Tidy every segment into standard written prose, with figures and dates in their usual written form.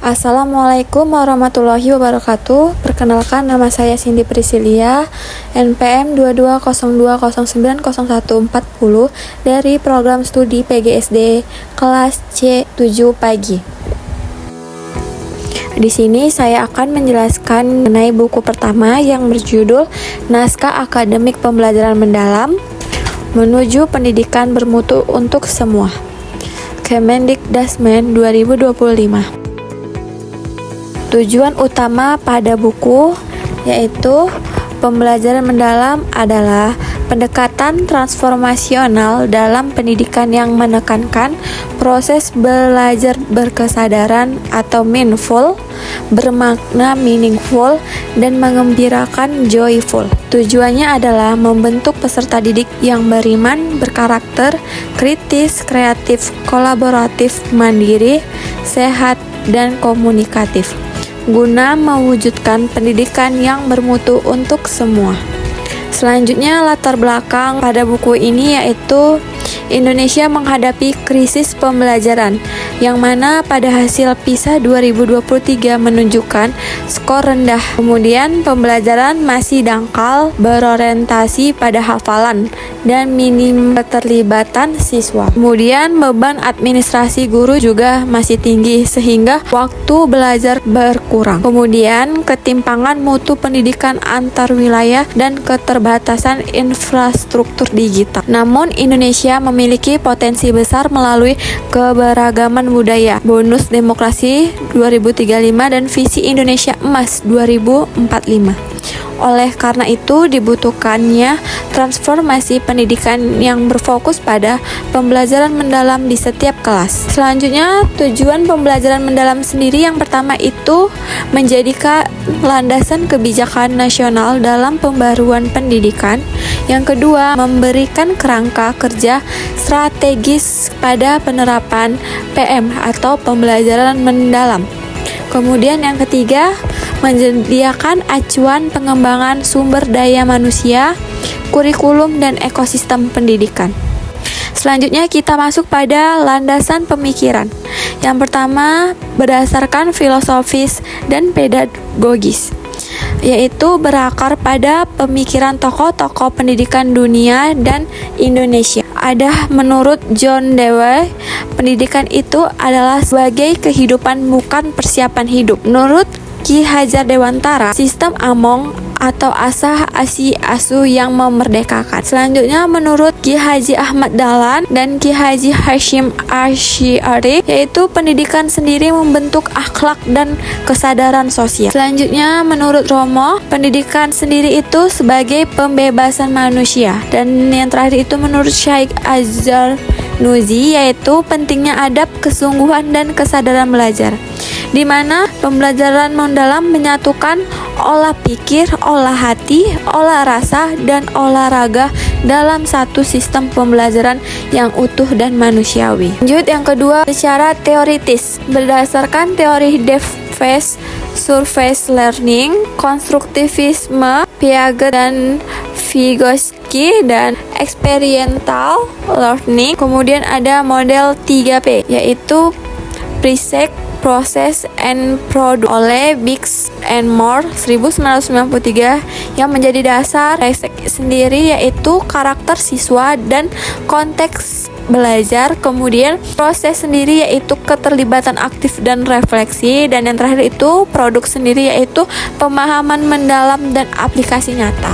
Assalamualaikum warahmatullahi wabarakatuh. Perkenalkan, nama saya Cindy Priscilia, NPM 2202090140 dari program studi PGSD kelas C7 pagi. Di sini saya akan menjelaskan mengenai buku pertama yang berjudul Naskah Akademik Pembelajaran Mendalam Menuju Pendidikan Bermutu untuk Semua, Kemendikdasmen 2025. Tujuan utama pada buku yaitu pembelajaran mendalam adalah pendekatan transformasional dalam pendidikan yang menekankan proses belajar berkesadaran atau mindful, bermakna meaningful, dan mengembirakan joyful. Tujuannya adalah membentuk peserta didik yang beriman, berkarakter, kritis, kreatif, kolaboratif, mandiri, sehat, dan komunikatif, guna mewujudkan pendidikan yang bermutu untuk semua. Selanjutnya, latar belakang pada buku ini yaitu Indonesia menghadapi krisis pembelajaran, yang mana pada hasil PISA 2023 menunjukkan skor rendah. Kemudian pembelajaran masih dangkal, berorientasi pada hafalan dan minim keterlibatan siswa. Kemudian beban administrasi guru juga masih tinggi sehingga waktu belajar berkurang. Kemudian ketimpangan mutu pendidikan antar wilayah dan keterbatasan infrastruktur digital. Namun Indonesia memiliki potensi besar melalui keberagaman budaya, bonus demokrasi 2035 dan visi Indonesia Emas 2045. Oleh karena itu, dibutuhkannya transformasi pendidikan yang berfokus pada pembelajaran mendalam di setiap kelas. Selanjutnya, tujuan pembelajaran mendalam sendiri yang pertama itu menjadikan landasan kebijakan nasional dalam pembaruan pendidikan. Yang kedua, memberikan kerangka kerja strategis pada penerapan PM atau pembelajaran mendalam. Kemudian yang ketiga, menyediakan acuan pengembangan sumber daya manusia, kurikulum, dan ekosistem pendidikan. Selanjutnya kita masuk pada landasan pemikiran. Yang pertama, berdasarkan filosofis dan pedagogis, yaitu berakar pada pemikiran tokoh-tokoh pendidikan dunia dan Indonesia. Ada menurut John Dewey, pendidikan itu adalah sebagai kehidupan bukan persiapan hidup. Menurut Ki Hajar Dewantara, sistem Among atau asah asi asuh yang memerdekakan. Selanjutnya menurut Ki Haji Ahmad Dahlan dan Ki Haji Hashim Asy'ari, yaitu pendidikan sendiri membentuk akhlak dan kesadaran sosial. Selanjutnya menurut Romo, pendidikan sendiri itu sebagai pembebasan manusia. Dan yang terakhir itu menurut Syekh Azhar Nuzi, yaitu pentingnya adab, kesungguhan, dan kesadaran belajar, di mana pembelajaran mendalam menyatukan olah pikir, olah hati, olah rasa, dan olahraga dalam satu sistem pembelajaran yang utuh dan manusiawi. Lanjut yang kedua, secara teoritis, berdasarkan teori Depth-Based Surface Learning, konstruktivisme, Piaget dan Vygotsky, dan experiential learning. Kemudian ada model 3P, yaitu Precept, Process and Product oleh Biggs and Moore 1993, yang menjadi dasar Precept sendiri yaitu karakter siswa dan konteks belajar. Kemudian proses sendiri yaitu keterlibatan aktif dan refleksi, dan yang terakhir itu produk sendiri yaitu pemahaman mendalam dan aplikasi nyata.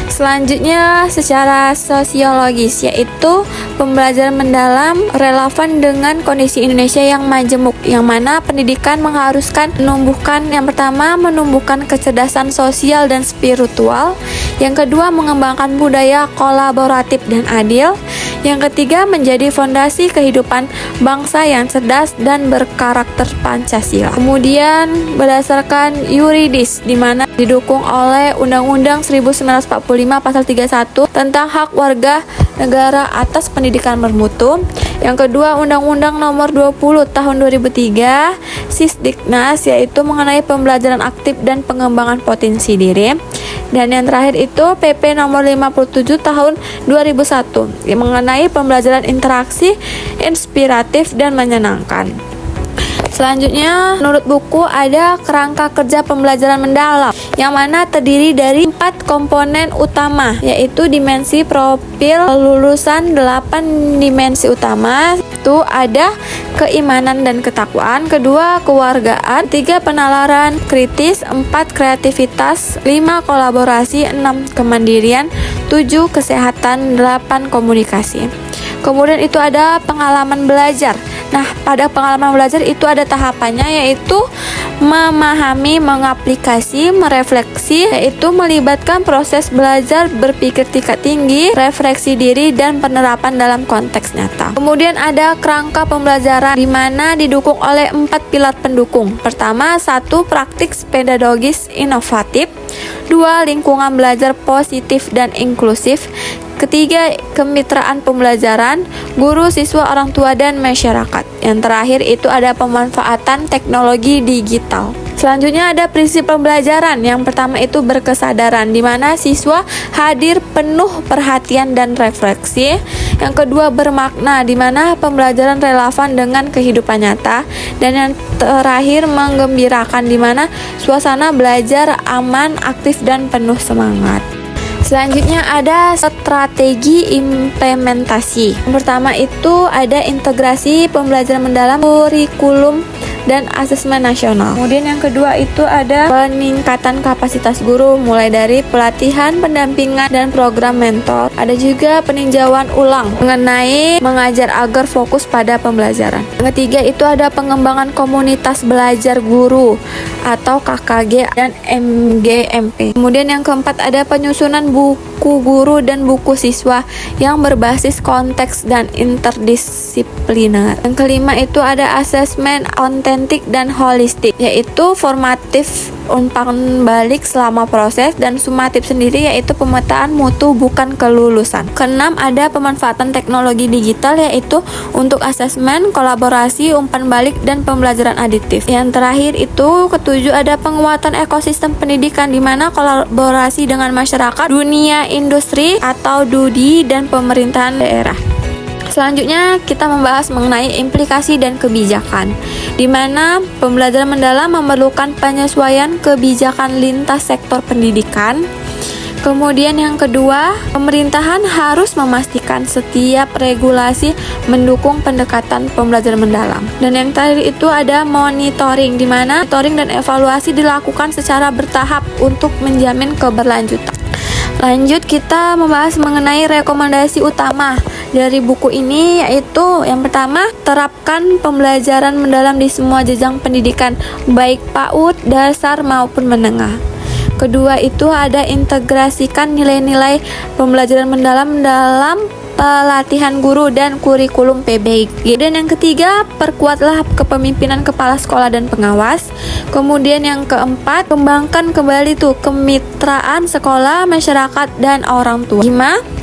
Selanjutnya secara sosiologis, yaitu pembelajaran mendalam relevan dengan kondisi Indonesia yang majemuk, yang mana pendidikan mengharuskan menumbuhkan, yang pertama menumbuhkan kecerdasan sosial dan spiritual, yang kedua mengembangkan budaya kolaboratif dan adil, yang ketiga menjadi fondasi kehidupan bangsa yang cerdas dan berkarakter Pancasila. Kemudian berdasarkan yuridis, di mana didukung oleh Undang-Undang 1945 Pasal 31 tentang hak warga negara atas pendidikan bermutu. Yang kedua, Undang-Undang Nomor 20 Tahun 2003 Sisdiknas, yaitu mengenai pembelajaran aktif dan pengembangan potensi diri. Dan yang terakhir itu PP Nomor 57 Tahun 2001 yang mengenai pembelajaran interaksi, inspiratif, dan menyenangkan. Selanjutnya, menurut buku ada kerangka kerja pembelajaran mendalam yang mana terdiri dari 4 komponen utama, yaitu dimensi profil lulusan, 8 dimensi utama. Itu ada keimanan dan ketakwaan, kedua kewargaan, 3 penalaran kritis, 4 kreativitas, 5 kolaborasi, 6 kemandirian, 7 kesehatan, 8 komunikasi. Kemudian itu ada pengalaman belajar. Nah, pada pengalaman belajar itu ada tahapannya, yaitu memahami, mengaplikasi, merefleksi, yaitu melibatkan proses belajar, berpikir tingkat tinggi, refleksi diri, dan penerapan dalam konteks nyata. Kemudian ada kerangka pembelajaran di mana didukung oleh 4 pilar pendukung. Pertama, 1 praktik pedagogis inovatif, 2 lingkungan belajar positif dan inklusif, ketiga, kemitraan pembelajaran, guru, siswa, orang tua, dan masyarakat. Yang terakhir itu ada pemanfaatan teknologi digital. Selanjutnya ada prinsip pembelajaran. Yang pertama itu berkesadaran, di mana siswa hadir penuh perhatian dan refleksi. Yang kedua bermakna, di mana pembelajaran relevan dengan kehidupan nyata. Dan yang terakhir menggembirakan, di mana suasana belajar aman, aktif, dan penuh semangat. Selanjutnya ada strategi implementasi. Yang pertama itu ada integrasi pembelajaran mendalam, kurikulum, dan asesmen nasional. Kemudian yang kedua itu ada peningkatan kapasitas guru, mulai dari pelatihan, pendampingan, dan program mentor. Ada juga peninjauan ulang mengenai mengajar agar fokus pada pembelajaran. Yang ketiga itu ada pengembangan komunitas belajar guru atau KKG dan MGMP. Kemudian yang keempat ada penyusunan buku guru dan buku siswa yang berbasis konteks dan interdisipliner. Yang kelima itu ada asesmen autentik dan holistik, yaitu formatif umpan balik selama proses, dan sumatif sendiri yaitu pemetaan mutu bukan kelulusan. Keenam ada pemanfaatan teknologi digital, yaitu untuk asesmen, kolaborasi, umpan balik, dan pembelajaran aditif. Yang terakhir itu ketujuh ada penguatan ekosistem pendidikan, di mana kolaborasi dengan masyarakat, dunia industri atau DUDI, dan pemerintahan daerah. Selanjutnya kita membahas mengenai implikasi dan kebijakan, di mana pembelajaran mendalam memerlukan penyesuaian kebijakan lintas sektor pendidikan. Kemudian yang kedua, pemerintahan harus memastikan setiap regulasi mendukung pendekatan pembelajaran mendalam. Dan yang terakhir itu ada monitoring, di mana monitoring dan evaluasi dilakukan secara bertahap untuk menjamin keberlanjutan. Lanjut, kita membahas mengenai rekomendasi utama dari buku ini, yaitu yang pertama, terapkan pembelajaran mendalam di semua jenjang pendidikan, baik PAUD, dasar maupun menengah. Kedua itu ada integrasikan nilai-nilai pembelajaran mendalam dalam pelatihan guru dan kurikulum PBG. Dan yang ketiga, perkuatlah kepemimpinan kepala sekolah dan pengawas. Kemudian yang keempat, kembangkan kembali kemitraan sekolah, masyarakat, dan orang tua. 5.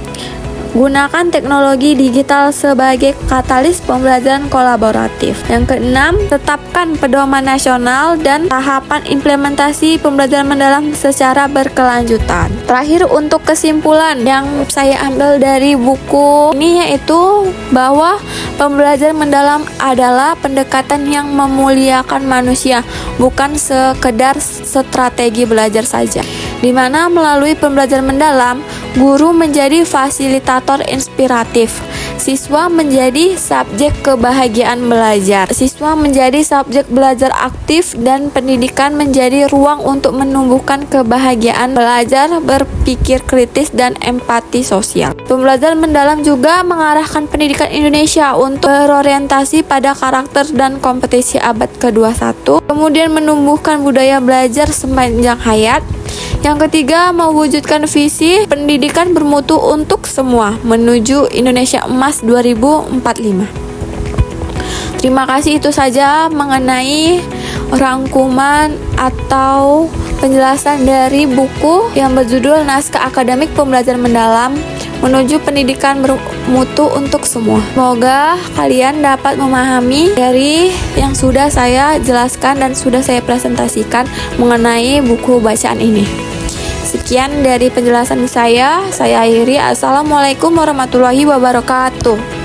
Gunakan teknologi digital sebagai katalis pembelajaran kolaboratif. Yang keenam, tetapkan pedoman nasional dan tahapan implementasi pembelajaran mendalam secara berkelanjutan. Terakhir, untuk kesimpulan yang saya ambil dari buku ini, yaitu bahwa pembelajaran mendalam adalah pendekatan yang memuliakan manusia, bukan sekedar strategi belajar saja. Di mana melalui pembelajaran mendalam, guru menjadi fasilitator inspiratif, siswa menjadi subjek kebahagiaan belajar, siswa menjadi subjek belajar aktif, dan pendidikan menjadi ruang untuk menumbuhkan kebahagiaan belajar, berpikir kritis, dan empati sosial. Pembelajaran mendalam juga mengarahkan pendidikan Indonesia untuk berorientasi pada karakter dan kompetisi abad ke-21, kemudian menumbuhkan budaya belajar sepanjang hayat. Yang ketiga, mewujudkan visi pendidikan bermutu untuk semua menuju Indonesia Emas 2045. Terima kasih, itu saja mengenai rangkuman atau penjelasan dari buku yang berjudul Naskah Akademik Pembelajaran Mendalam Menuju Pendidikan Bermutu untuk Semua. Semoga kalian dapat memahami dari yang sudah saya jelaskan dan sudah saya presentasikan mengenai buku bacaan ini. Sekian dari penjelasan saya akhiri. Assalamualaikum warahmatullahi wabarakatuh.